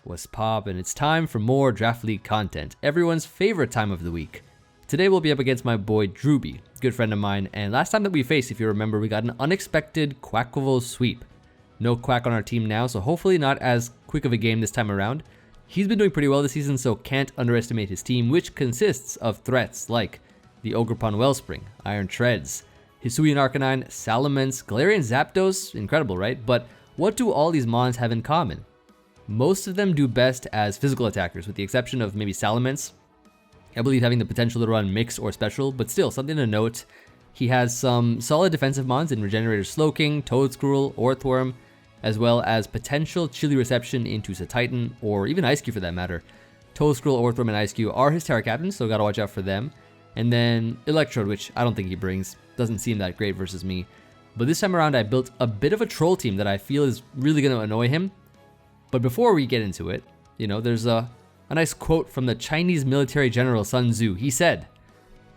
What's pop, and it's time for more Draft League content, everyone's favorite time of the week. Today we'll be up against my boy Drewby, good friend of mine, and last time that we faced, if you remember, we got an unexpected Quackable sweep. No Quack on our team now, so hopefully not as quick of a game this time around. He's been doing pretty well this season, so can't underestimate his team, which consists of threats like the Ogerpon Wellspring, Iron Treads, Hisuian Arcanine, Salamence, Galarian Zapdos, incredible, right? But what do all these mons have in common? Most of them do best as physical attackers, with the exception of maybe Salamence. I believe having the potential to run Mix or Special, but still, something to note. He has some solid defensive mons in Regenerator Slowking, Toedscruel, Orthworm, as well as potential Chilly Reception into Satitan, or even Ice-Q for that matter. Toedscruel, Orthworm, and Ice-Q are his Tera captains, so gotta watch out for them. And then Electrode, which I don't think he brings. Doesn't seem that great versus me. But this time around, I built a bit of a troll team that I feel is really gonna annoy him. But before we get into it, you know, there's a nice quote from the Chinese military general Sun Tzu. He said,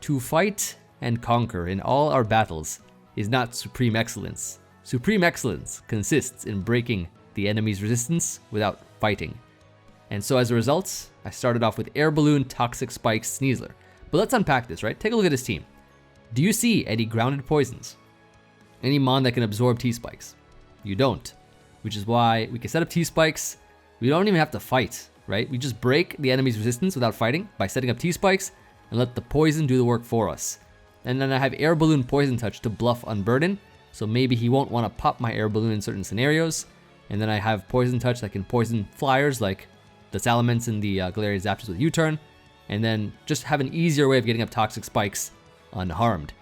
"To fight and conquer in all our battles is not supreme excellence. Supreme excellence consists in breaking the enemy's resistance without fighting." And so as a result, I started off with Air Balloon Toxic Spikes Sneasler. But let's unpack this, right? Take a look at his team. Do you see any grounded poisons? Any mon that can absorb T-Spikes? You don't. Which is why we can set up T-Spikes. We don't even have to fight, right? We just break the enemy's resistance without fighting by setting up T-Spikes and let the poison do the work for us. And then I have Air Balloon Poison Touch to bluff Unburden, so maybe he won't want to pop my Air Balloon in certain scenarios. And then I have Poison Touch that can poison flyers like the Salamence and the Galarian Zapdos with U-Turn, and then just have an easier way of getting up Toxic Spikes unharmed.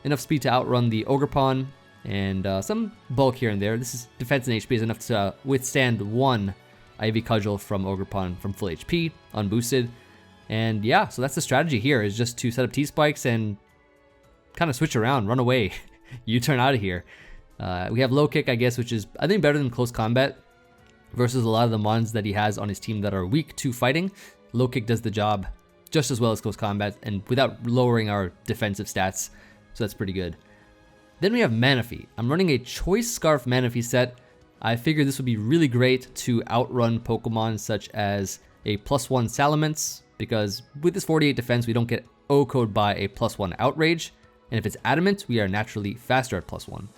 Enough speed to outrun the Ogerpon, and some bulk here and there. This is defense and HP is enough to withstand one Ivy Cudgel from Ogerpon from full HP, unboosted. And yeah, so that's the strategy here, is just to set up T-Spikes and kind of switch around, run away, U-turn out of here. We have Low Kick, I guess, which is, I think, better than Close Combat versus a lot of the mons that he has on his team that are weak to fighting. Low Kick does the job just as well as Close Combat and without lowering our defensive stats, so that's pretty good. Then we have Manaphy. I'm running a Choice Scarf Manaphy set. I figured this would be really great to outrun Pokemon such as a +1 Salamence, because with this 48 defense, we don't get O-code by a +1 Outrage, and if it's Adamant, we are naturally faster at +1.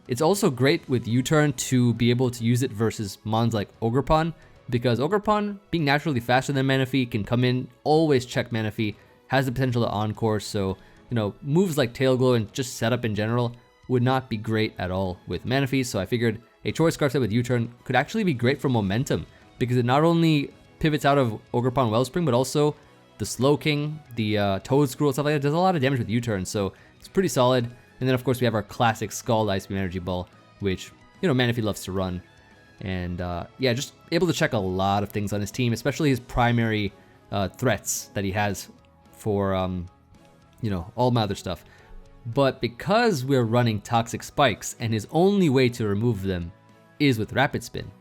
It's also great with U-Turn to be able to use it versus mons like Ogerpon, because Ogerpon, being naturally faster than Manaphy, can come in, always check Manaphy, has the potential to Encore, so you know, moves like Tail Glow and just setup in general would not be great at all with Manaphy, so I figured a Choice Scarf set with U-Turn could actually be great for momentum, because it not only pivots out of Ogerpon Wellspring, but also the Slowking, the Toedscruel, stuff like that, does a lot of damage with U-Turn, so it's pretty solid. And then of course we have our classic Scald Ice Beam Energy Ball, which, you know, Manaphy loves to run. And yeah, just able to check a lot of things on his team, especially his primary threats that he has for you know, all my other stuff. But because we're running Toxic Spikes and his only way to remove them is with Rapid Spin,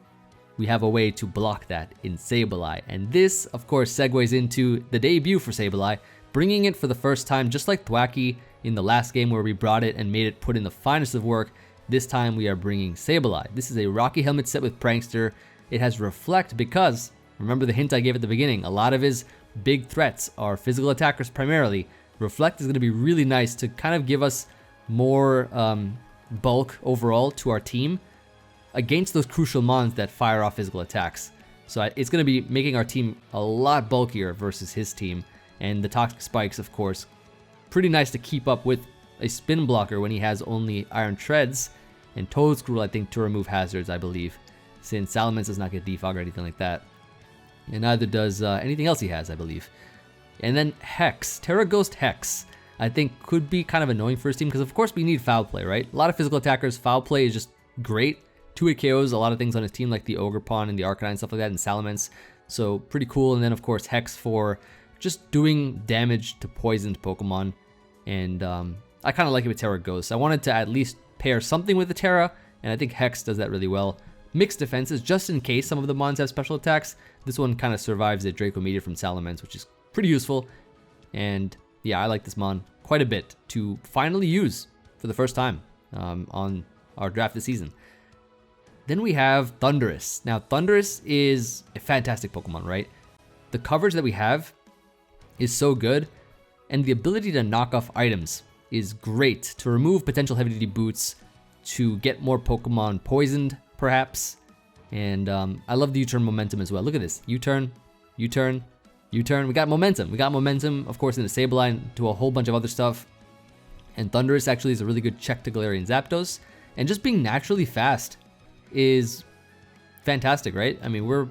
we have a way to block that in Sableye. And this, of course, segues into the debut for Sableye, bringing it for the first time, just like Thwackey in the last game where we brought it and made it put in the finest of work. This time we are bringing Sableye. This is a Rocky Helmet set with Prankster. It has Reflect because, remember the hint I gave at the beginning, a lot of his big threats are physical attackers primarily. Reflect is going to be really nice to kind of give us more bulk overall to our team against those crucial mons that fire off physical attacks. So it's going to be making our team a lot bulkier versus his team. And the Toxic Spikes, of course, pretty nice to keep up with a spin blocker when he has only Iron Treads and Toedscruel, I think, to remove hazards, I believe, since Salamence does not get defog or anything like that. And neither does anything else he has, I believe. And then HEX, Tera Ghost HEX, I think could be kind of annoying for his team because of course we need foul play, right? A lot of physical attackers, foul play is just great. 2-hit KOs, a lot of things on his team like the Ogerpon and the Arcanine and stuff like that, and Salamence. So pretty cool. And then of course HEX for just doing damage to poisoned Pokemon. And I kind of like it with Tera Ghost. I wanted to at least pair something with the Tera, and I think HEX does that really well. Mixed defenses, just in case some of the mons have special attacks. This one kind of survives the Draco Meteor from Salamence, which is pretty useful. And yeah, I like this mon quite a bit to finally use for the first time on our draft this season. Then we have Thundurus. Now, Thundurus is a fantastic Pokemon, right? The coverage that we have is so good, and the ability to knock off items is great to remove potential heavy duty boots, to get more Pokemon poisoned, perhaps. And I love the U-turn momentum as well. Look at this, U-turn, U-turn, U-turn. We got momentum. We got momentum, of course, in the Sableye to a whole bunch of other stuff. And Thundurus actually is a really good check to Galarian Zapdos. And just being naturally fast is fantastic, right? I mean, we're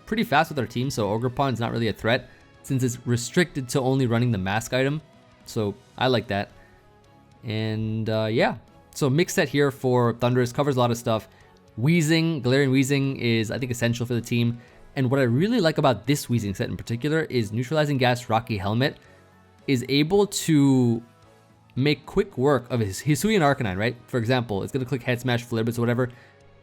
pretty fast with our team, so Ogerpon's not really a threat since it's restricted to only running the mask item. So I like that. And yeah, so mix set here for Thundurus, covers a lot of stuff. Wheezing, Galarian Wheezing is, I think, essential for the team. And what I really like about this Wheezing set in particular is Neutralizing Gas Rocky Helmet is able to make quick work of his Hisuian Arcanine, right? For example, it's going to click Head Smash, Flare Blitz, or whatever.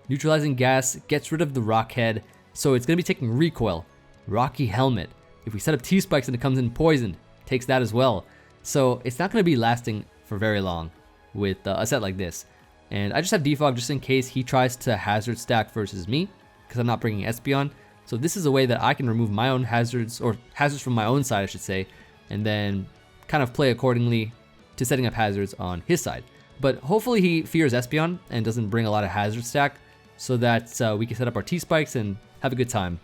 Neutralizing Gas gets rid of the Rock Head, so it's going to be taking Recoil. Rocky Helmet. If we set up T-Spikes and it comes in poisoned, takes that as well. So it's not going to be lasting for very long with a set like this. And I just have Defog just in case he tries to hazard stack versus me, because I'm not bringing Espeon. So this is a way that I can remove my own hazards, or hazards from my own side, I should say, and then kind of play accordingly to setting up hazards on his side. But hopefully he fears Espeon and doesn't bring a lot of hazard stack, so that we can set up our T-Spikes and have a good time.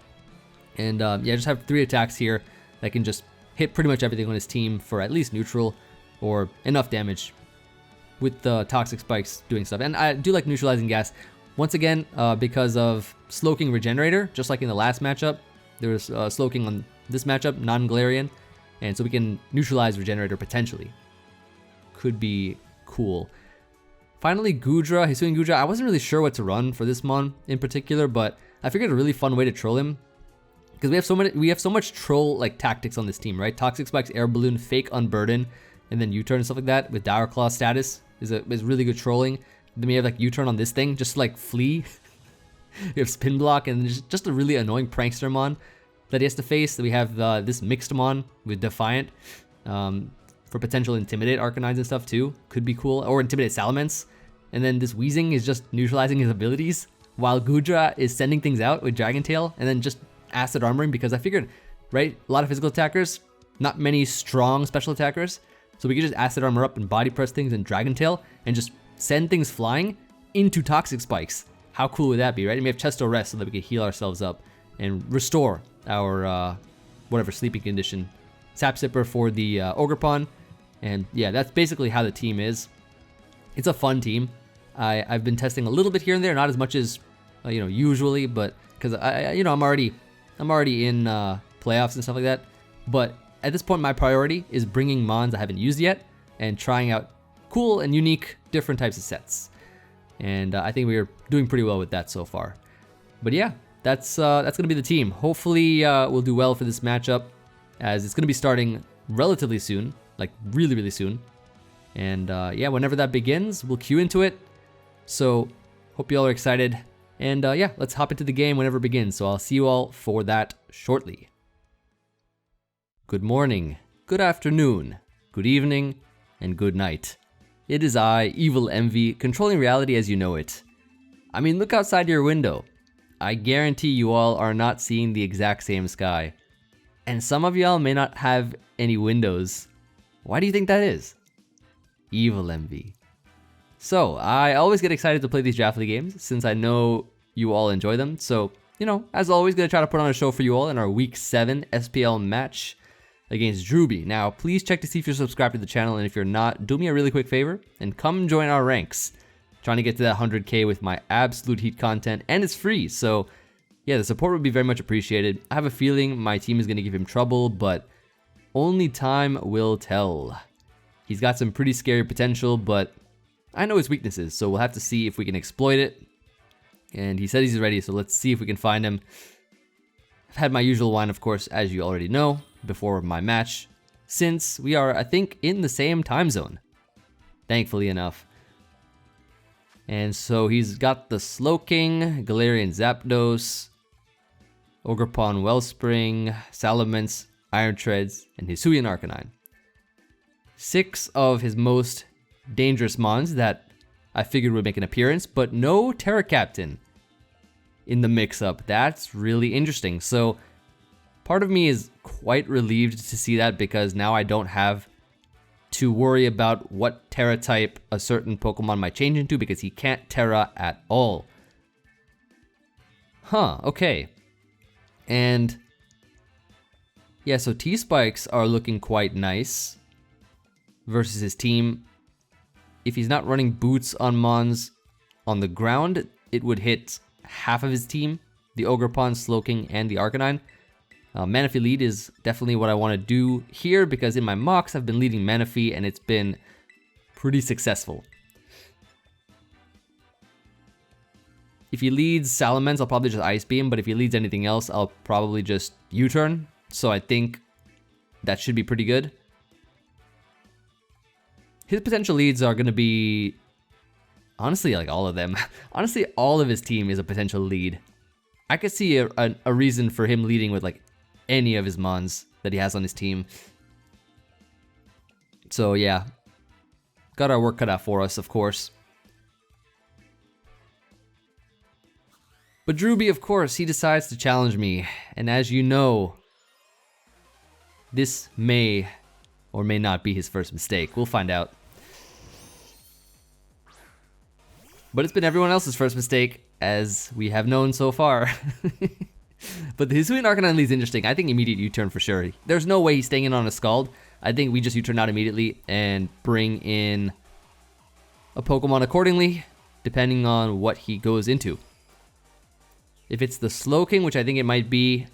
And yeah, just have 3 attacks here that can just hit pretty much everything on his team for at least neutral or enough damage with the Toxic Spikes doing stuff. And I do like Neutralizing Gas. Once again, because of Slowking Regenerator, just like in the last matchup, there was Slowking on this matchup, non-Galarian, and so we can neutralize Regenerator potentially. Could be cool. Finally, Goodra, Hisuian Goodra. I wasn't really sure what to run for this mon in particular, but I figured a really fun way to troll him, because we have so much troll like tactics on this team, right? Toxic Spikes, Air Balloon, Fake Unburden, and then U-turn and stuff like that with Dire Claw status is really good trolling. Then we have like U-turn on this thing, just like flee. We have Spin Block, and just a really annoying Prankster mon that he has to face. We have this mixed mon with Defiant for potential Intimidate Arcanines and stuff too. Could be cool. Or Intimidate Salamence. And then this Wheezing is just neutralizing his abilities, while Goodra is sending things out with Dragon Tail, and then just Acid Armoring, because I figured, right, a lot of physical attackers, not many strong special attackers. So we could just Acid Armor up and Body Press things and Dragon Tail and just send things flying into Toxic Spikes. How cool would that be, right? And we have Chesto Rest so that we can heal ourselves up and restore our whatever sleeping condition. Sap Sipper for the Ogerpon. And yeah, that's basically how the team is. It's a fun team. I've been testing a little bit here and there, not as much as you know, usually, but because I'm already in playoffs and stuff like that. But at this point, my priority is bringing mons I haven't used yet and trying out cool and unique different types of sets. And I think we are doing pretty well with that so far. But yeah, that's gonna be the team. Hopefully we'll do well for this matchup, as it's gonna be starting relatively soon, like really, really soon. And yeah, whenever that begins, we'll queue into it. So hope you all are excited. And yeah, let's hop into the game whenever it begins. So I'll see you all for that shortly. Good morning, good afternoon, good evening, and good night. It is I, Evil Emvee, controlling reality as you know it. I mean, look outside your window. I guarantee you all are not seeing the exact same sky. And some of y'all may not have any windows. Why do you think that is? Evil Emvee. So, I always get excited to play these Draft League games since I know you all enjoy them. So, you know, as always, gonna try to put on a show for you all in our Week 7 SPL match against Drewby. Now, please check to see if you're subscribed to the channel, and if you're not, do me a really quick favor and come join our ranks. Trying to get to that 100K with my absolute heat content, and it's free, so yeah, the support would be very much appreciated. I have a feeling my team is going to give him trouble, but only time will tell. He's got some pretty scary potential, but I know his weaknesses, so we'll have to see if we can exploit it. And he said he's ready, so let's see if we can find him. I've had my usual wine, of course, as you already know, before my match, since we are, I think, in the same time zone, thankfully enough. And so he's got the Slowking, Galarian Zapdos, Ogerpon Wellspring, Salamence, Iron Treads, and Hisuian Arcanine. 6 of his most dangerous mons that I figured would make an appearance, but no Terra Captain. in the mix-up. That's really interesting. So part of me is quite relieved to see that, because now I don't have to worry about what Tera type a certain Pokemon might change into, because he can't Tera at all. Huh, okay. And yeah, so T-Spikes are looking quite nice versus his team. If he's not running boots on Mons on the ground, it would hit half of his team, the Ogerpon, Slowking, and the Arcanine. Manaphy lead is definitely what I want to do here, because in my mocks I've been leading Manaphy and it's been pretty successful. If he leads Salamence, I'll probably just Ice Beam, but if he leads anything else, I'll probably just U-turn. So I think that should be pretty good. His potential leads are going to be, honestly, like all of them. Honestly, all of his team is a potential lead. I could see a reason for him leading with like any of his Mons that he has on his team. So yeah, got our work cut out for us, of course. But Drewby, of course, he decides to challenge me. And as you know, this may or may not be his first mistake. We'll find out. But it's been everyone else's first mistake, as we have known so far. But the Hisuian Arcanine lead is interesting. I think immediate U-turn for sure. There's no way he's staying in on a Scald. I think we just U-turn out immediately and bring in a Pokemon accordingly, depending on what he goes into. If it's the Slowking, which I think it might be,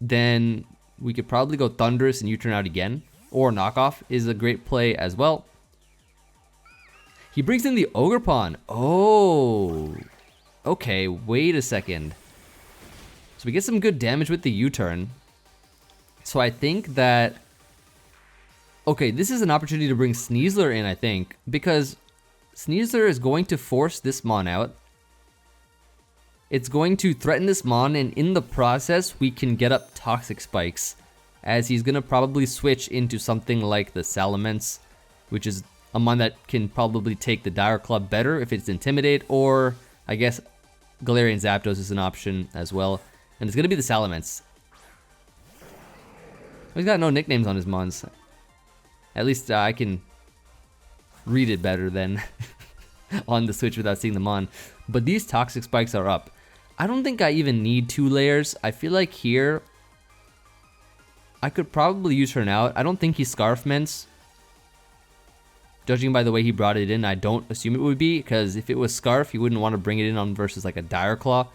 then we could probably go Thundurus and U-turn out again. Or Knockoff is a great play as well. He brings in the Ogerpon. Oh, okay, wait a second. So we get some good damage with the U-turn. So I think that, okay, this is an opportunity to bring Sneasler in, I think, because Sneasler is going to force this Mon out. It's going to threaten this Mon, and in the process, we can get up Toxic Spikes, as he's going to probably switch into something like the Salamence, which is a Mon that can probably take the Dire Club better if it's Intimidate, or I guess Galarian Zapdos is an option as well. And it's going to be the Salamence. He's got no nicknames on his Mons. At least I can read it better than on the Switch without seeing them on. But these Toxic Spikes are up. I don't think I even need 2 layers. I feel like here I could probably U-turn out. I don't think he Scarf Ments. Judging by the way he brought it in, I don't assume it would be, because if it was Scarf, he wouldn't want to bring it in on versus like a Dire Claw.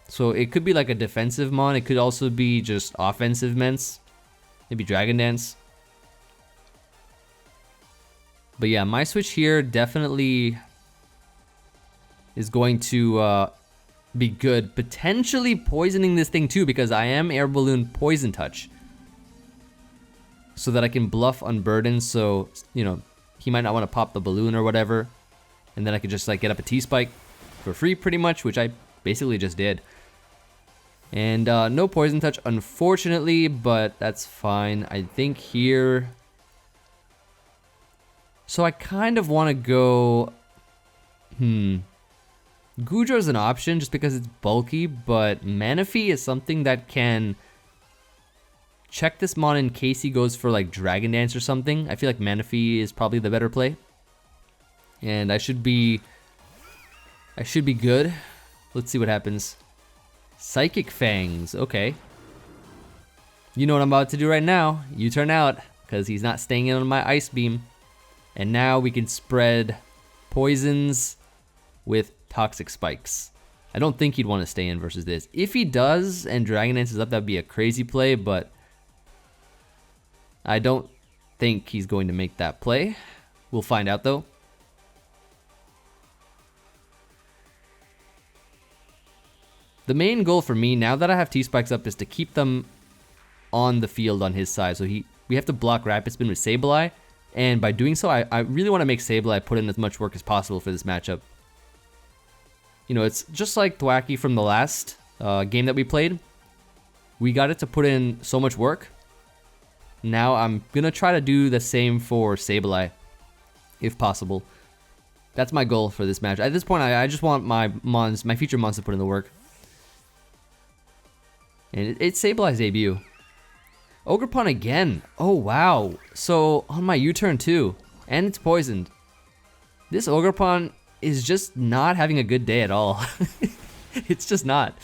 So it could be like a defensive Mon. It could also be just offensive Ments. Maybe Dragon Dance. But yeah, my switch here definitely is going to be good. Potentially poisoning this thing too, because I am Air Balloon Poison Touch. So that I can bluff Unburden, so, you know, he might not want to pop the balloon or whatever. And then I could just like get up a T-Spike for free pretty much, which I basically just did. And no Poison Touch, unfortunately, but that's fine. I think here... So I kind of want to go... Goodra is an option just because it's bulky, but Manaphy is something that can check this Mon in case he goes for like Dragon Dance or something. I feel like Manaphy is probably the better play. And I should be good. Let's see what happens. Psychic Fangs, okay. You know what I'm about to do right now. U-turn out, because he's not staying in on my Ice Beam. And now we can spread poisons with Toxic Spikes. I don't think he'd want to stay in versus this. If he does and Dragon Dance is up, that'd be a crazy play, but I don't think he's going to make that play. We'll find out though. The main goal for me, now that I have T-Spikes up, is to keep them on the field on his side. So we have to block Rapid Spin with Sableye, and by doing so, I really want to make Sableye put in as much work as possible for this matchup. You know, it's just like Thwackey from the last game that we played. We got it to put in so much work. Now I'm going to try to do the same for Sableye, if possible. That's my goal for this match. At this point, I just want my feature mons to put in the work. And it's Sableye's debut. Ogerpon again. Oh, wow. So, on my U-turn too. And it's poisoned. This Ogerpon is just not having a good day at all. It's just not.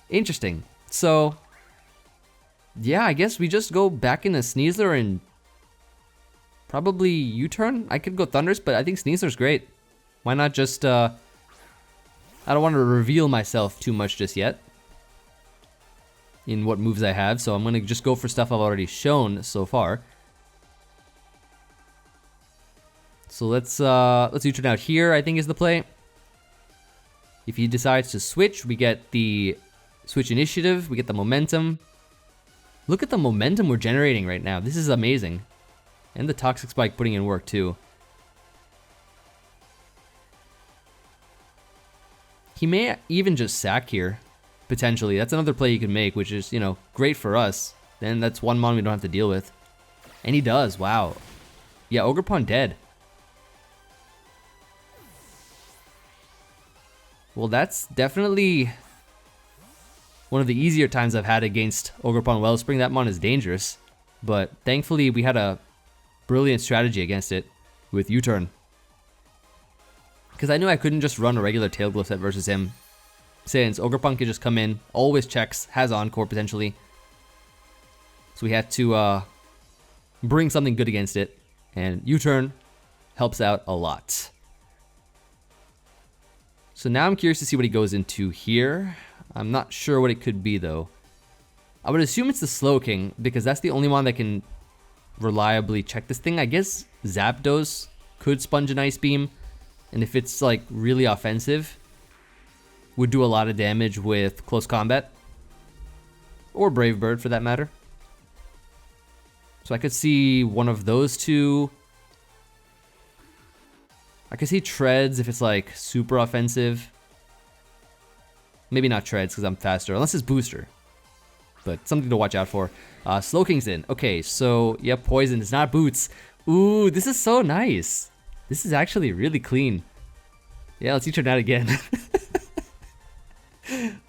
Interesting. So, yeah, I guess we just go back into Sneasler and probably U-turn. I could go Thundurus, but I think Sneasler's great. Why not just, I don't want to reveal myself too much just yet in what moves I have, so I'm going to just go for stuff I've already shown so far. So let's U-turn out here, I think is the play. If he decides to switch, we get the switch initiative, we get the momentum. Look at the momentum we're generating right now. This is amazing. And the Toxic Spike putting in work too. He may even just sack here, potentially. That's another play you can make, which is, you know, great for us. Then that's one mon we don't have to deal with. And he does, wow. Yeah, Ogerpon dead. Well, that's definitely one of the easier times I've had against Ogerpon Wellspring. That mon is dangerous. But thankfully, we had a brilliant strategy against it with U-turn. Because I knew I couldn't just run a regular Tail Glow set versus him. Since Ogerpon could just come in, always checks, has Encore potentially. So we had to bring something good against it. And U-turn helps out a lot. So now I'm curious to see what he goes into here. I'm not sure what it could be though. I would assume it's the Slowking because that's the only one that can reliably check this thing. I guess Zapdos could sponge an Ice Beam. And if it's like really offensive, would do a lot of damage with close combat. Or Brave Bird for that matter. So I could see one of those two. I could see Treads if it's like super offensive. Maybe not Treads because I'm faster, unless it's Booster. But something to watch out for. Slowking's in. Okay, so yeah, Poison. It's not Boots. Ooh, this is so nice. This is actually really clean. Yeah, let's U-turn that again.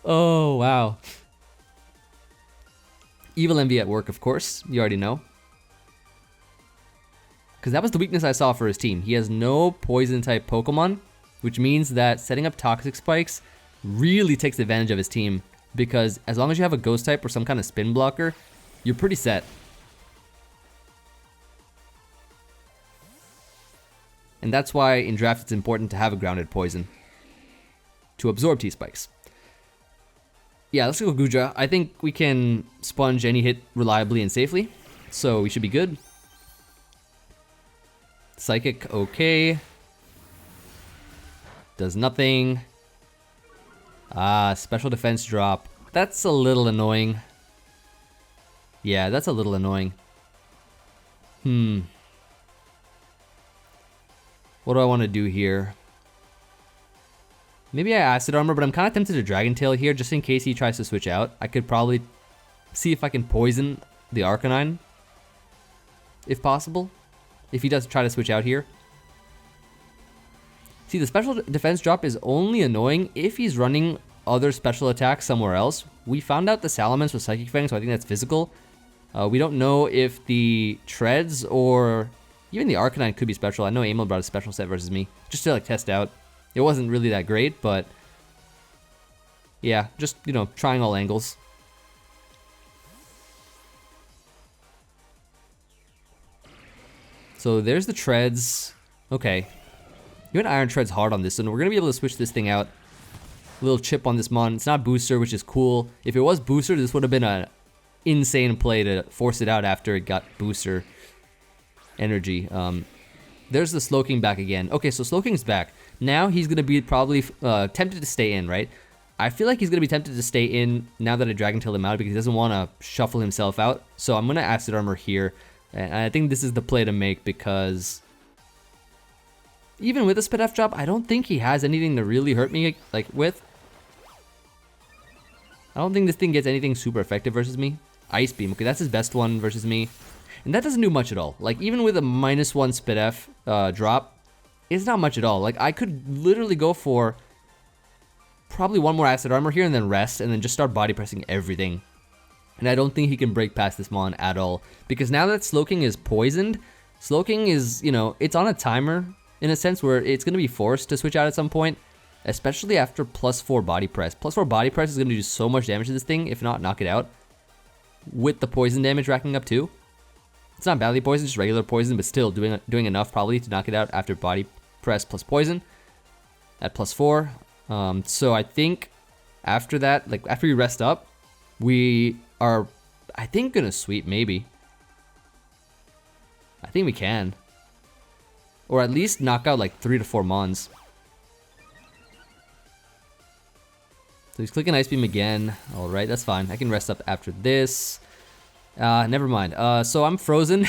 Oh, wow. Evil Emvee at work, of course. You already know. Because that was the weakness I saw for his team. He has no poison-type Pokemon, which means that setting up Toxic Spikes really takes advantage of his team. Because as long as you have a Ghost-type or some kind of spin blocker, you're pretty set. And that's why in draft it's important to have a grounded poison to absorb T-Spikes. Yeah, let's go Goodra. I think we can sponge any hit reliably and safely, so we should be good. Psychic, okay. Does nothing. Special defense drop. That's a little annoying. Yeah, that's a little annoying. What do I want to do here? Maybe I Acid Armor, but I'm kind of tempted to Dragon Tail here just in case he tries to switch out. I could probably see if I can poison the Arcanine, if possible, if he does try to switch out here. See, the special defense drop is only annoying if he's running other special attacks somewhere else. We found out the Salamence was Psychic Fang, so I think that's physical. We don't know if the Treads or even the Arcanine could be special. I know Emil brought a special set versus me, just to like test out. It wasn't really that great, but yeah, just, you know, trying all angles. So there's the Treads. Okay. You went Iron Treads hard on this, and we're going to be able to switch this thing out. A little chip on this mon. It's not Booster, which is cool. If it was Booster, this would have been an insane play to force it out after it got Booster energy. There's the Slowking back again. Okay, so Slowking's back. Now he's going to be probably tempted to stay in, right? I feel like he's going to be tempted to stay in now that I Dragon Tail him out because he doesn't want to shuffle himself out. So I'm going to Acid Armor here. And I think this is the play to make because even with a Spit F drop, I don't think he has anything to really hurt me like with. I don't think this thing gets anything super effective versus me. Ice Beam, okay, that's his best one versus me. And that doesn't do much at all. Like, even with a -1 Spit F drop, it's not much at all. Like, I could literally go for probably one more Acid Armor here and then rest and then just start body pressing everything. And I don't think he can break past this Mon at all. Because now that Slowking is poisoned, Slowking is, you know, it's on a timer in a sense where it's going to be forced to switch out at some point. Especially after +4 body press. +4 body press is going to do so much damage to this thing, if not knock it out. With the poison damage racking up too. It's not badly poisoned, just regular poison, but still doing enough probably to knock it out after body press plus poison at +4. So I think after that, like after we rest up, we are, I think, gonna sweep maybe. I think we can. Or at least knock out like 3 to 4 Mons. So he's clicking Ice Beam again. Alright, that's fine. I can rest up after this. Never mind. So I'm frozen.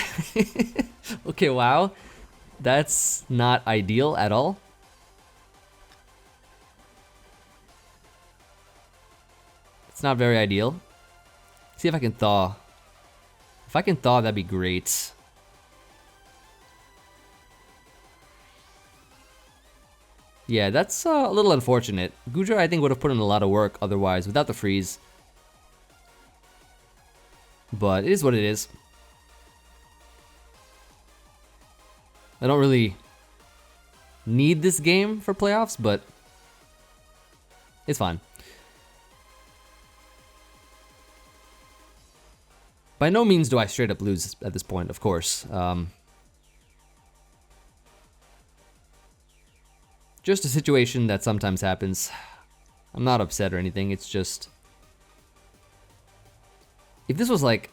Okay, wow. That's not ideal at all. It's not very ideal. See if I can thaw. If I can thaw, that'd be great. Yeah, that's a little unfortunate. Goodra, I think, would have put in a lot of work otherwise without the freeze. But it is what it is. I don't really need this game for playoffs, but it's fine. By no means do I straight up lose at this point, of course. Just a situation that sometimes happens. I'm not upset or anything, it's just... If this was like...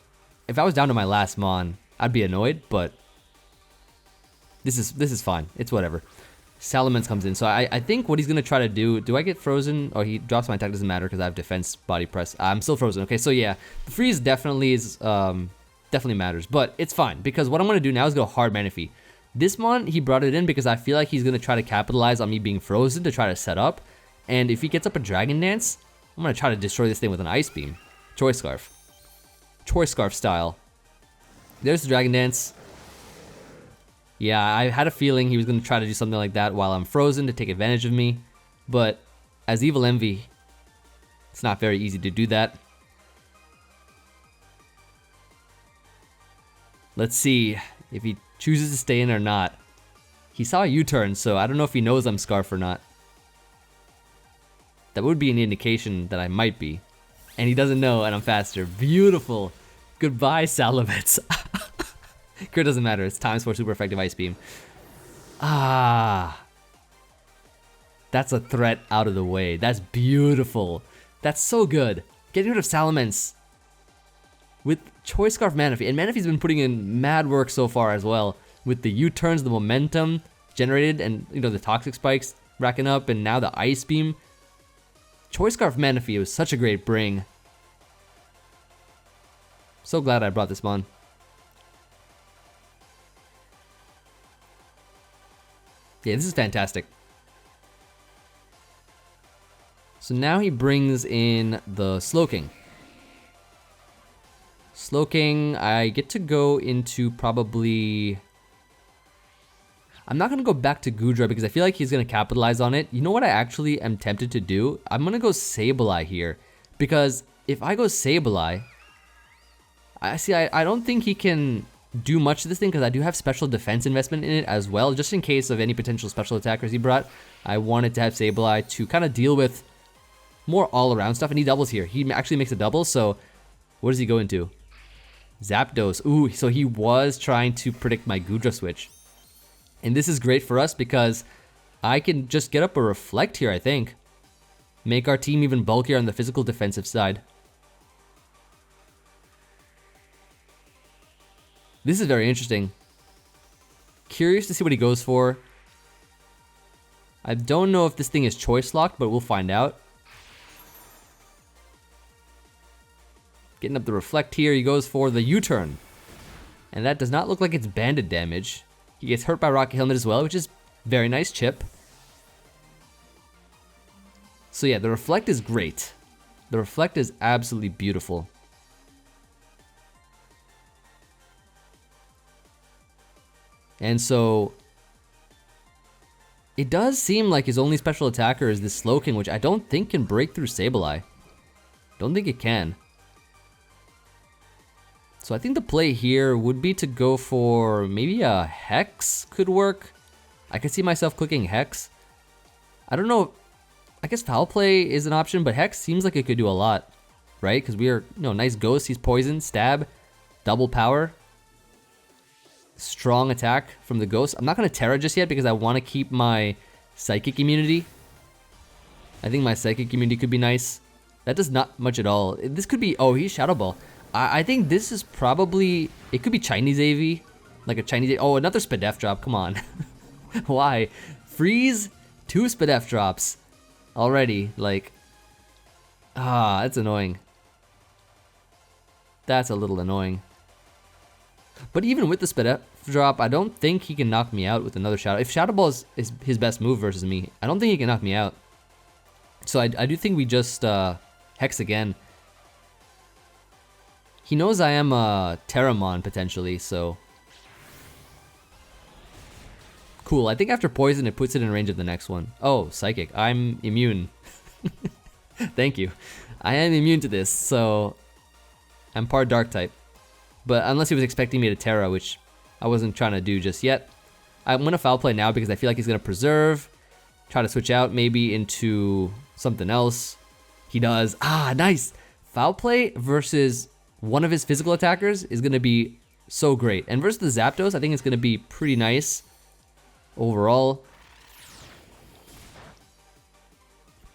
If I was down to my last Mon, I'd be annoyed, but... This is fine, it's whatever. Salamence comes in, so I think what he's gonna try to do I get frozen? Oh, he drops my attack, doesn't matter because I have defense body press. I'm still frozen, okay, so yeah. The freeze definitely is, definitely matters, but it's fine because what I'm gonna do now is go hard Manaphy. This Mon, he brought it in because I feel like he's going to try to capitalize on me being frozen to try to set up. And if he gets up a Dragon Dance, I'm going to try to destroy this thing with an Ice Beam. Choice Scarf. Choice Scarf style. There's the Dragon Dance. Yeah, I had a feeling he was going to try to do something like that while I'm frozen to take advantage of me. But as Evil Emvee, it's not very easy to do that. Let's see if he chooses to stay in or not. He saw a U-turn, so I don't know if he knows I'm Scarf or not. That would be an indication that I might be. And he doesn't know, and I'm faster. Beautiful. Goodbye, Salamence. Crit doesn't matter. It's times 4 super effective Ice Beam. Ah. That's a threat out of the way. That's beautiful. That's so good. Getting rid of Salamence with Choice Scarf Manaphy, and Manaphy's been putting in mad work so far as well, with the U-turns, the momentum generated, and you know the toxic spikes racking up, and now the Ice Beam. Choice Scarf Manaphy was such a great bring. So glad I brought this Mon. Yeah, this is fantastic. So now he brings in the Slowking. Slowking, I get to go into probably... I'm not going to go back to Goodra because I feel like he's going to capitalize on it. You know what I actually am tempted to do? I'm going to go Sableye here. Because if I go Sableye... I don't think he can do much to this thing because I do have special defense investment in it as well. Just in case of any potential special attackers he brought. I wanted to have Sableye to kind of deal with more all-around stuff. And he doubles here. He actually makes a double, so... What does he go into? Zapdos. Ooh, so he was trying to predict my Goodra switch. And this is great for us because I can just get up a Reflect here, I think. Make our team even bulkier on the physical defensive side. This is very interesting. Curious to see what he goes for. I don't know if this thing is choice locked, but we'll find out. Getting up the Reflect here, he goes for the U-turn. And that does not look like it's banded damage. He gets hurt by Rocket Helmet as well, which is very nice chip. So yeah, the Reflect is great. The Reflect is absolutely beautiful. And so it does seem like his only special attacker is this Slowking, which I don't think can break through Sableye. Don't think it can. So I think the play here would be to go for maybe a Hex could work. I could see myself clicking Hex. I don't know. I guess Foul Play is an option, but Hex seems like it could do a lot, right? Because we are, nice Ghost. He's Poison, Stab, double power. Strong attack from the Ghost. I'm not going to Tera just yet because I want to keep my Psychic immunity. I think my Psychic immunity could be nice. That does not much at all. This could be, oh, he's Shadow Ball. I think this is probably, it could be Chinese AV. Like a Chinese, oh, another Spadef drop, come on. Why? Freeze, 2 Spadef drops already, like, that's annoying. That's a little annoying. But even with the Spadef drop, I don't think he can knock me out with another Shadow. If Shadow Ball is his best move versus me, I don't think he can knock me out. So I do think we just Hex again. He knows I am a Terramon potentially, so. Cool, I think after Poison it puts it in range of the next one. Oh, Psychic, I'm immune. Thank you. I am immune to this, so I'm part Dark type. But unless he was expecting me to Tera, which I wasn't trying to do just yet. I'm going to Foul Play now because I feel like he's going to Preserve. Try to switch out maybe into something else. He does. Ah, nice. Foul Play versus one of his physical attackers is going to be so great. And versus the Zapdos, I think it's going to be pretty nice overall.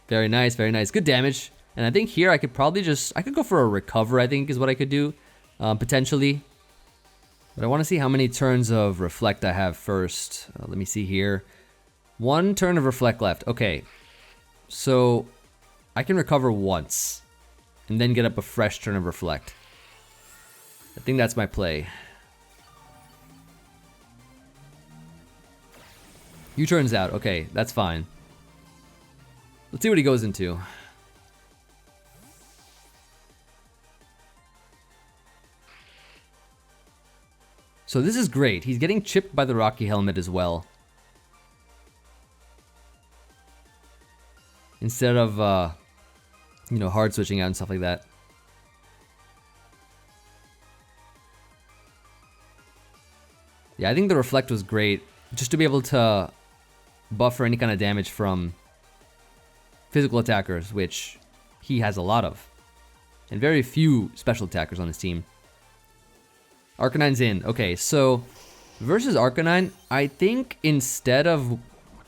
Very nice, very nice. Good damage. And I think here I could probably I could go for a Recover, I think is what I could do. Potentially. But I want to see how many turns of Reflect I have first. Let me see here. 1 turn of Reflect left. Okay. So I can recover once. And then get up a fresh turn of Reflect. I think that's my play. U-turns out. Okay, that's fine. Let's see what he goes into. So this is great. He's getting chipped by the Rocky Helmet as well. Instead of, hard switching out and stuff like that. Yeah, I think the Reflect was great. Just to be able to buffer any kind of damage from physical attackers, which he has a lot of. And very few special attackers on his team. Arcanine's in. Okay, so versus Arcanine, I think instead of...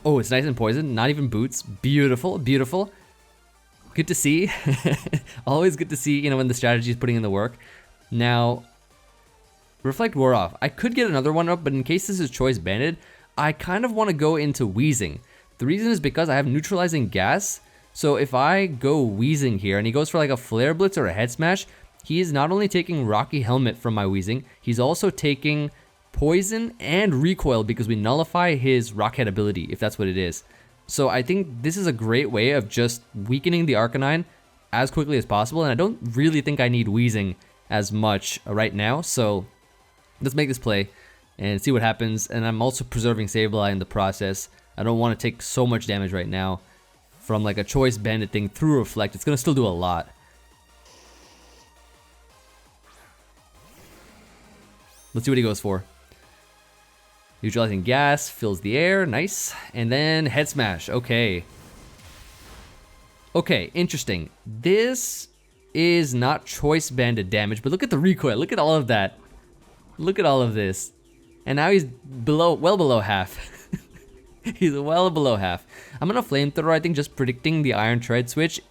Oh, it's nice and Poison. Not even Boots. Beautiful, beautiful. Good to see. Always good to see, when the strategy is putting in the work. Now, Reflect wore off. I could get another one up, but in case this is Choice Banded, I kind of want to go into Wheezing. The reason is because I have Neutralizing Gas. So if I go Wheezing here, and he goes for like a Flare Blitz or a Head Smash, he is not only taking Rocky Helmet from my Wheezing, he's also taking Poison and Recoil because we nullify his Rock Head ability, if that's what it is. So I think this is a great way of just weakening the Arcanine as quickly as possible, and I don't really think I need Wheezing as much right now, so let's make this play and see what happens. And I'm also preserving Sableye in the process. I don't want to take so much damage right now from like a Choice Bandit thing through Reflect. It's going to still do a lot. Let's see what he goes for. Neutralizing Gas, fills the air, nice. And then Head Smash, okay. Okay, interesting. This is not Choice Banded damage, but look at the recoil, look at all of that. Look at all of this. And now he's well below half. He's well below half. I'm gonna Flamethrower, I think, just predicting the Iron Tread switch.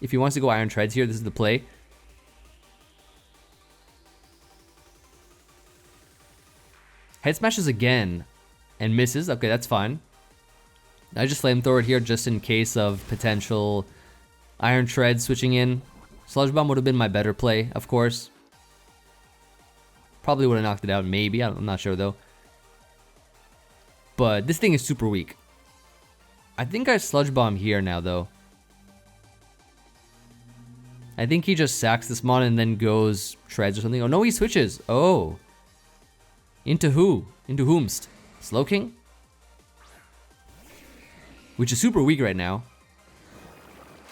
If he wants to go Iron Treads here, this is the play. Head Smashes again and misses. Okay, that's fine. I just Flamethrower it here just in case of potential Iron Tread switching in. Sludge Bomb would have been my better play, of course. Probably would have knocked it out, maybe. I'm not sure, though. But this thing is super weak. I think I Sludge Bomb here now, though. I think he just sacks this mon and then goes Treads or something. Oh, no, he switches. Oh. Into who? Into whomst? Slowking? Which is super weak right now.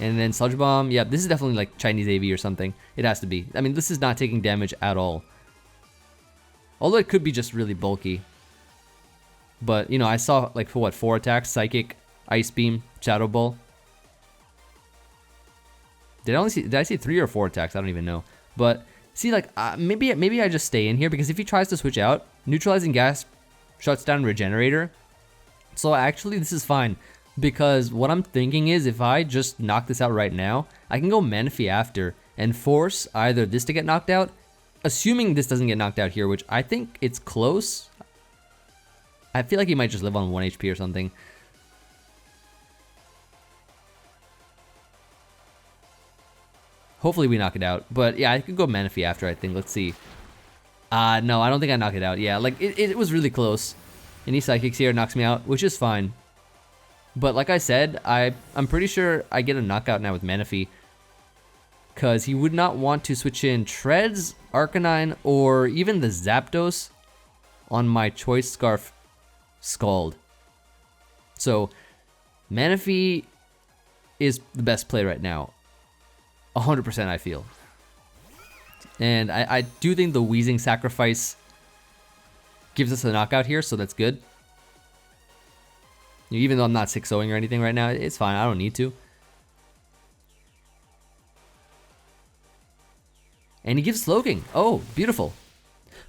And then Sludge Bomb. Yeah, this is definitely like Chinese AV or something. It has to be. I mean, this is not taking damage at all. Although it could be just really bulky. But, you know, I saw like for what, 4 attacks? Psychic, Ice Beam, Shadow Ball. Did I see 3 or 4 attacks? I don't even know. But see, like maybe I just stay in here, because if he tries to switch out, Neutralizing Gas shuts down Regenerator. So actually this is fine, because what I'm thinking is if I just knock this out right now, I can go Manaphy after and force either this to get knocked out, assuming this doesn't get knocked out here, which I think it's close. I feel like he might just live on 1 HP or something. Hopefully we knock it out. But yeah, I could go Manaphy after, I think. Let's see. No, I don't think I knock it out. Yeah, like it was really close. Any Psychics here knocks me out, which is fine. But like I said, I'm pretty sure I get a knockout now with Manaphy, because he would not want to switch in Treads, Arcanine, or even the Zapdos on my Choice Scarf Scald. So Manaphy is the best play right now. 100% I feel. And I do think the Wheezing Sacrifice gives us a knockout here, so that's good. Even though I'm not 6-0ing or anything right now, it's fine, I don't need to. And he gives Slowking. Oh, beautiful.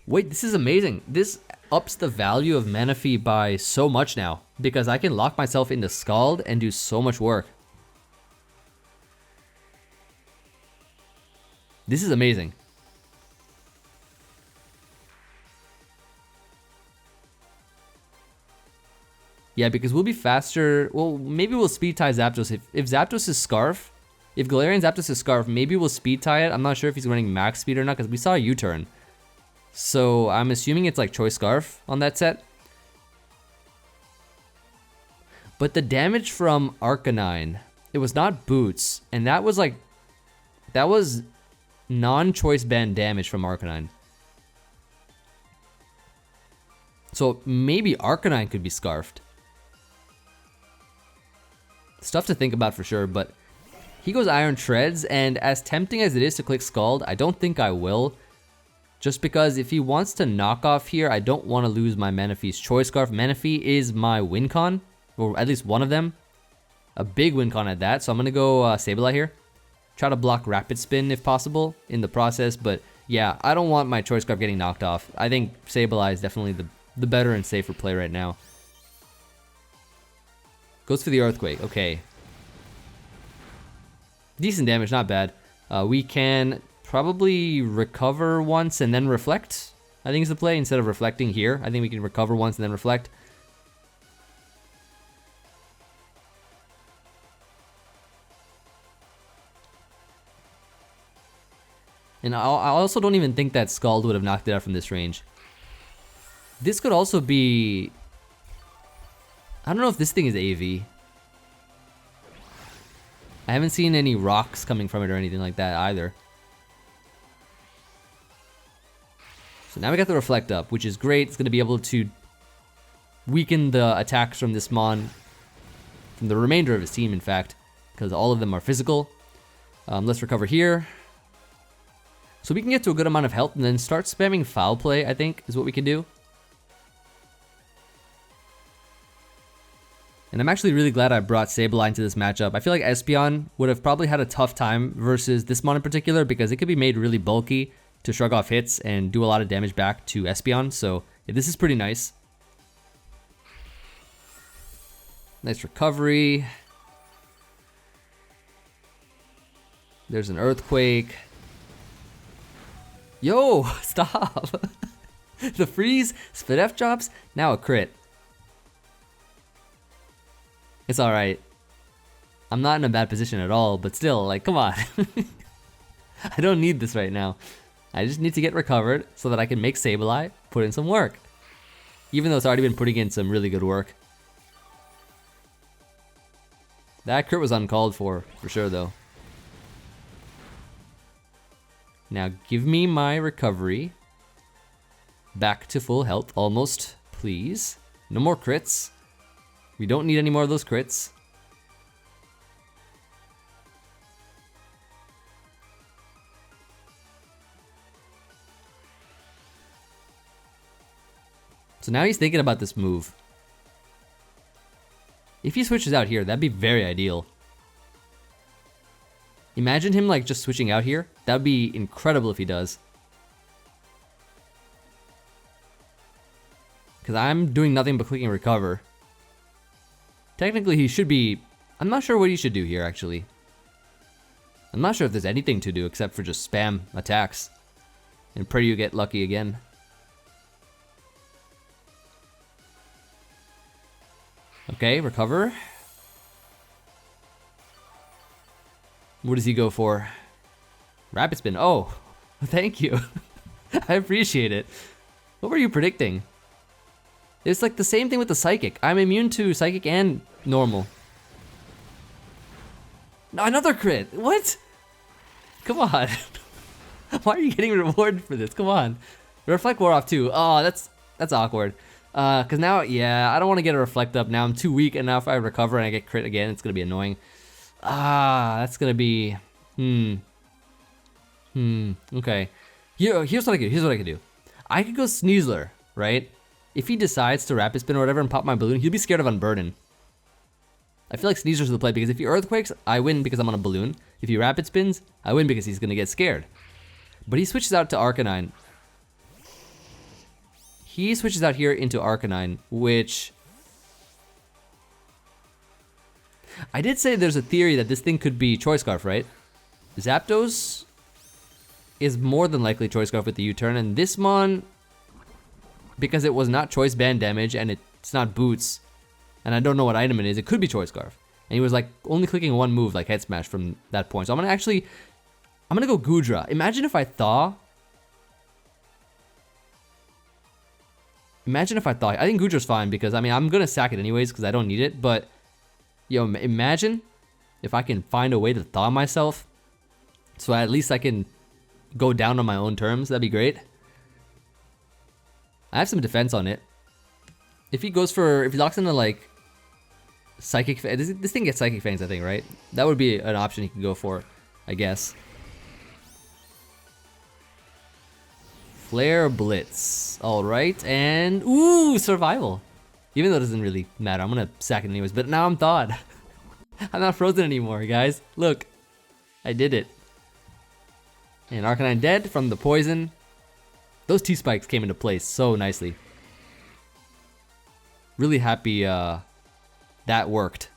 Wait, this is amazing. This ups the value of Manaphy by so much now, because I can lock myself into Scald and do so much work. This is amazing. Yeah, because we'll be faster. Well, maybe we'll speed tie Zapdos. If Zapdos is Scarf, if Galarian Zapdos is Scarf, maybe we'll speed tie it. I'm not sure if he's running max speed or not, because we saw a U-turn. So I'm assuming it's like Choice Scarf on that set. But the damage from Arcanine, it was not Boots, and that was non-choice band damage from Arcanine. So maybe Arcanine could be scarfed. Stuff to think about for sure, but he goes Iron Treads, and as tempting as it is to click Scald, I don't think I will. Just because if he wants to knock off here, I don't want to lose my Manaphy's Choice Scarf. Manaphy is my win con, or at least one of them. A big win con at that, so I'm going to go Sableye here. Try to block Rapid Spin if possible in the process, but yeah, I don't want my Choice Scarf getting knocked off. I think Sableye is definitely the better and safer play right now. Goes for the Earthquake, okay. Decent damage, not bad. We can probably recover once and then reflect, I think is the play, instead of reflecting here. I think we can recover once and then reflect. And I also don't even think that Scald would have knocked it out from this range. This could also be... I don't know if this thing is AV. I haven't seen any rocks coming from it or anything like that either. So now we got the Reflect up, which is great. It's going to be able to weaken the attacks from this Mon, from the remainder of his team, in fact, because all of them are physical. Let's recover here. So we can get to a good amount of health and then start spamming Foul Play, I think, is what we can do. And I'm actually really glad I brought Sableye into this matchup. I feel like Espeon would have probably had a tough time versus this Mon in particular, because it could be made really bulky to shrug off hits and do a lot of damage back to Espeon. So yeah, this is pretty nice. Nice recovery. There's an Earthquake. Yo, stop. The freeze, split F drops, now a crit. It's alright. I'm not in a bad position at all, but still, like, come on. I don't need this right now. I just need to get recovered so that I can make Sableye put in some work. Even though it's already been putting in some really good work. That crit was uncalled for sure though. Now give me my recovery. back to full health, almost. Please. No more crits. We don't need any more of those crits. So now he's thinking about this move. If he switches out here, that'd be very ideal. Imagine him like just switching out here. That'd be incredible if he does. Because I'm doing nothing but clicking recover. Technically he should be... I'm not sure what he should do here actually. I'm not sure if there's anything to do except for just spam attacks. And pray you get lucky again. Okay, recover. What does he go for? Rapid spin. Oh, thank you. I appreciate it. What were you predicting? It's like the same thing with the psychic. I'm immune to psychic and normal. No, another crit. What? Come on. Why are you getting rewarded for this? Come on. Reflect wore off too. Oh, that's awkward. Cause now, yeah, I don't want to get a reflect up now. I'm too weak, and now if I recover and I get crit again, it's gonna be annoying. That's gonna be, okay. Here's what I could do. I could go Sneasler, right? If he decides to rapid spin or whatever and pop my balloon, he'll be scared of Unburden. I feel like Sneasler's the play because if he earthquakes, I win because I'm on a balloon. If he rapid spins, I win because he's gonna get scared. But he switches out to Arcanine. He switches out here into Arcanine, which... I did say there's a theory that this thing could be Choice Scarf, right? Zapdos is more than likely Choice Scarf with the U-turn, and this mon, because it was not Choice Band damage and it's not Boots, and I don't know what item it is, it could be Choice Scarf. And he was like only clicking one move, like Head Smash from that point. So I'm gonna go Goodra. Imagine if I Thaw. I think Goodra's fine because, I mean, I'm gonna sack it anyways because I don't need it, but, yo, imagine if I can find a way to thaw myself so at least I can go down on my own terms. That'd be great. I have some defense on it. If he locks into, like, Psychic, this thing gets Psychic Fangs, I think, right? That would be an option he can go for, I guess. Flare Blitz. Alright, and ooh, survival. Even though it doesn't really matter, I'm gonna sack it anyways, but now I'm thawed. I'm not frozen anymore, guys. Look, I did it. And Arcanine dead from the poison. Those T-Spikes came into place so nicely. Really happy that worked.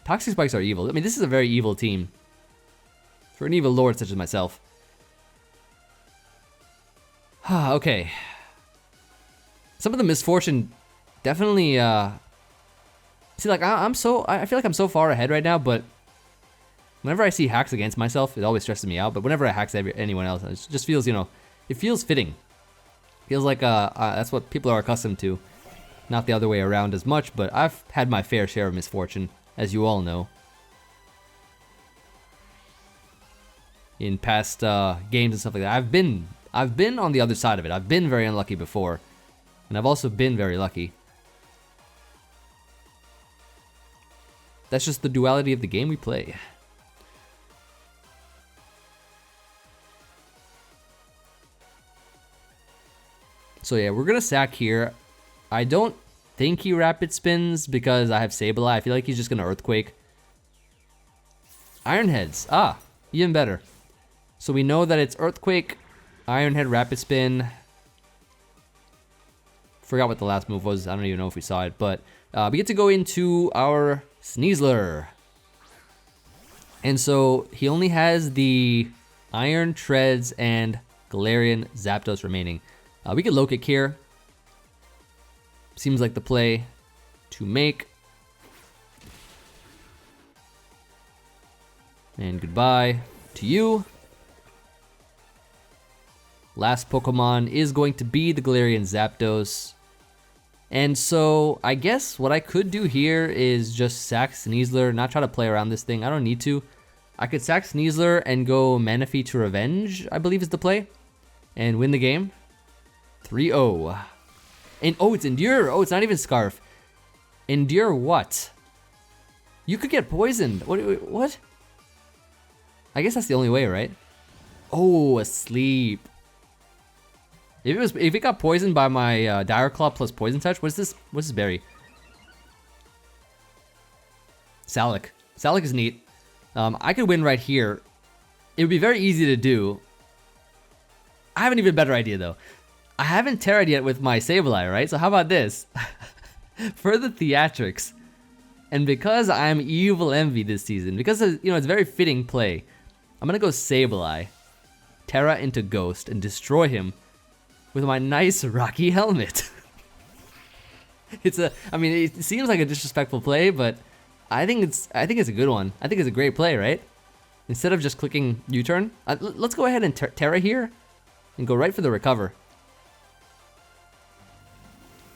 Toxic Spikes are evil. I mean, this is a very evil team. For an evil lord such as myself. Okay. Some of the misfortune definitely, see, like, I feel like I'm so far ahead right now, but whenever I see hacks against myself, it always stresses me out, but whenever I hacks anyone else, it just feels, you know, it feels fitting. Feels like, that's what people are accustomed to. Not the other way around as much, but I've had my fair share of misfortune, as you all know. In past, games and stuff like that, I've been on the other side of it. I've been very unlucky before. And I've also been very lucky. That's just the duality of the game we play. So yeah, we're gonna sack here. I don't think he rapid spins because I have Sableye. I feel like he's just gonna Earthquake. Iron Heads. Ah, even better. So we know that it's Earthquake, Iron Head, Rapid Spin. Forgot what the last move was. I don't even know if we saw it, but we get to go into our Sneasler. And so he only has the Iron, Treads, and Galarian Zapdos remaining. We could low kick here. Seems like the play to make. And goodbye to you. Last Pokemon is going to be the Galarian Zapdos. And so I guess what I could do here is just sack Sneasler, not try to play around this thing. I don't need to. I could sack Sneasler and go Manaphy to Revenge, I believe is the play, and win the game. 3-0. And oh, it's Endure. Oh, it's not even Scarf. Endure what? You could get poisoned. What? I guess that's the only way, right? Oh, Asleep. If it got poisoned by my Dire Claw plus Poison Touch, what's this berry? Salic. Salic is neat. I could win right here. It would be very easy to do. I have an even better idea though. I haven't Terra'd yet with my Sableye, right? So how about this? For the theatrics, and because I'm evil Emvee this season, because you know it's very fitting play, I'm gonna go Sableye, Tera into Ghost, and destroy him with my nice Rocky helmet. I mean, it seems like a disrespectful play, but I think it's a good one. I think it's a great play, right? Instead of just clicking U-turn, let's go ahead and Tera here, and go right for the recover.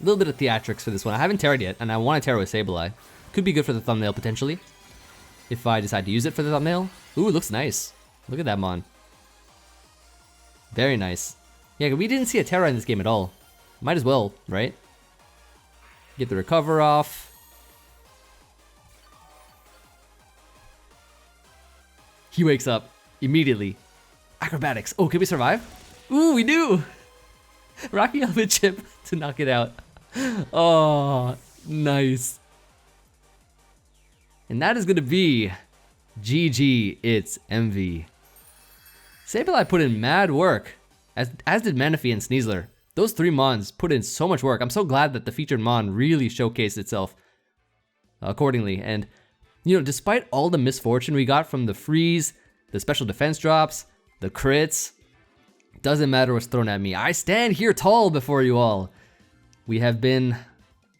A little bit of theatrics for this one. I haven't Terra'd yet, and I want to Tera with Sableye. Could be good for the thumbnail potentially, if I decide to use it for the thumbnail. Ooh, it looks nice. Look at that mon. Very nice. Yeah, we didn't see a Tera in this game at all. Might as well, right? Get the recover off. He wakes up immediately. Acrobatics. Oh, can we survive? Ooh, we do! Rocky Helmet chip to knock it out. Oh, nice. And that is going to be GG, it's Emvee. Sableye put in mad work, as did Manaphy and Sneasler. Those 3 mons put in so much work. I'm so glad that the featured mon really showcased itself accordingly. And, you know, despite all the misfortune we got from the freeze, the special defense drops, the crits, doesn't matter what's thrown at me. I stand here tall before you all. We have been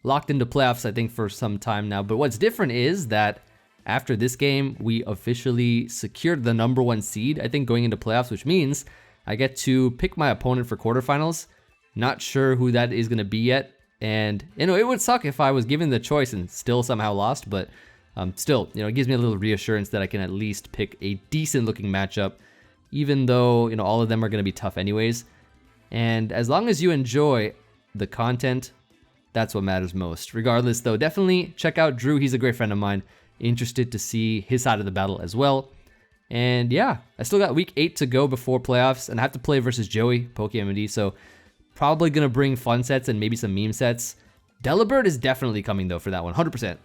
locked into playoffs, I think, for some time now. But what's different is that after this game, we officially secured the #1 seed, I think, going into playoffs, which means I get to pick my opponent for quarterfinals. Not sure who that is going to be yet. And, you know, it would suck if I was given the choice and still somehow lost. But still, you know, it gives me a little reassurance that I can at least pick a decent looking matchup, even though, you know, all of them are going to be tough anyways. And as long as you enjoy the content, that's what matters most. Regardless, though, definitely check out Drew. He's a great friend of mine. Interested to see his side of the battle as well. And yeah, I still got week 8 to go before playoffs, and I have to play versus Joey, PokeMD, so probably going to bring fun sets and maybe some meme sets. Delibird is definitely coming, though, for that one, 100%.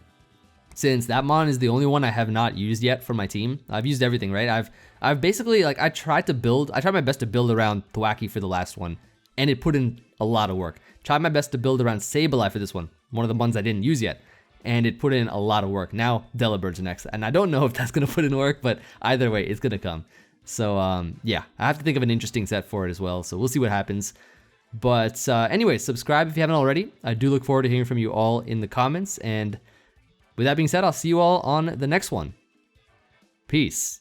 Since that mon is the only one I have not used yet for my team. I've used everything, right? I've basically, like, I tried my best to build around Thwacky for the last one, and it put in a lot of work. Tried my best to build around Sableye for this one of the ones I didn't use yet, and it put in a lot of work. Now Delibird's next, and I don't know if that's gonna put in work, but either way, it's gonna come. So yeah, I have to think of an interesting set for it as well, so we'll see what happens. But anyway, subscribe if you haven't already. I do look forward to hearing from you all in the comments, and with that being said, I'll see you all on the next one. Peace.